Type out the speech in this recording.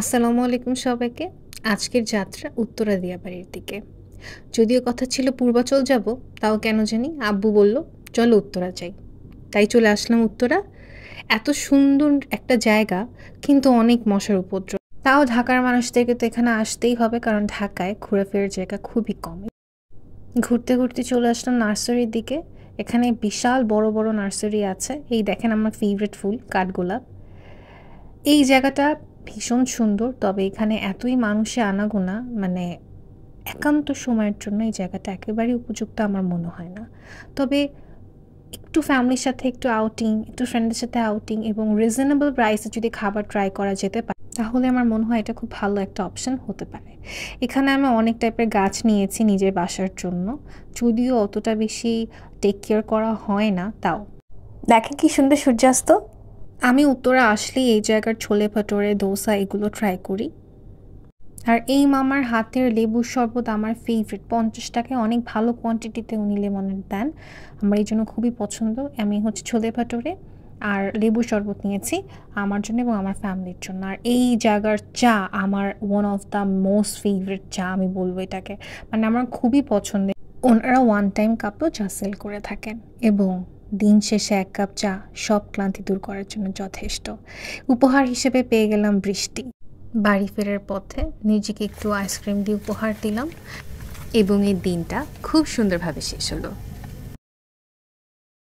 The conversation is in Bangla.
আসসালামু আলাইকুম সবাইকে। আজকের যাত্রা উত্তরা দিয়াবাড়ির দিকে। যদিও কথা ছিল পূর্বাচল যাব, তাও কেন জানি আব্বু বলল, "চলো উত্তরা যাই।" তাই চলে আসলাম উত্তরা। এত সুন্দর একটা জায়গা, কিন্তু অনেক মশার উপদ্রব। তাও ঢাকার মানুষদেরকে তো এখানে আসতেই হবে, কারণ ঢাকায় ঘোরাফেরার জায়গা খুবই কম। ঘুরতে, ঘুরতে চলে আসলাম নার্সারির দিকে। এখানে বিশাল বড়, বড় নার্সারি আছে। এই দেখেন আমার ফেভারিট ফুল কাঠগোলাপ। এই জায়গাটা ভীষণ সুন্দর, তবে এখানে এতই মানুষের আনাগোনা, মানে একান্ত সময়ের জন্য এই জায়গাটা একেবারেই উপযুক্ত আমার মনে হয় না। তবে একটু ফ্যামিলির সাথে একটু আউটিং, একটু ফ্রেন্ডের সাথে আউটিং এবং রিজনেবল প্রাইসে যদি খাবার ট্রাই করা যেতে পারে, তাহলে আমার মনে হয় এটা খুব ভালো একটা অপশন হতে পারে। এখানে আমি অনেক টাইপের গাছ নিয়েছি নিজের বাসার জন্য, যদিও অতটা বেশি টেক কেয়ার করা হয় না। তাও দেখেন কি সুন্দর সূর্যাস্ত। আমি উত্তরা আসলেই এই জায়গার ছোলে ভাটোরে, দোসা এগুলো ট্রাই করি। আর এই মামার হাতের লেবুর শরবত আমার ফেভারিট। 50 টাকায় অনেক ভালো কোয়ান্টিটিতে উনি লেমনের দেন, আমার এই জন্য খুবই পছন্দ। আমি হচ্ছে ছোলে ভাটোরে আর লেবুর শরবত নিয়েছি আমার জন্য এবং আমার ফ্যামিলির জন্য। আর এই জায়গার চা আমার one of the most favourite চা আমি বলবো এটাকে, মানে আমার খুবই পছন্দের। ওনারা ওয়ান টাইম কাপেও চা সেল করে থাকেন এবং দিন শেষে 1 কাপ চা সব ক্লান্তি দূর করার জন্য যথেষ্ট। উপহার হিসেবে পেয়ে গেলাম বৃষ্টি। বাড়ি ফেরার পথে নিজেকে একটু আইসক্রিম দিয়ে উপহার দিলাম এবং এই দিনটা খুব সুন্দরভাবে শেষ হলো।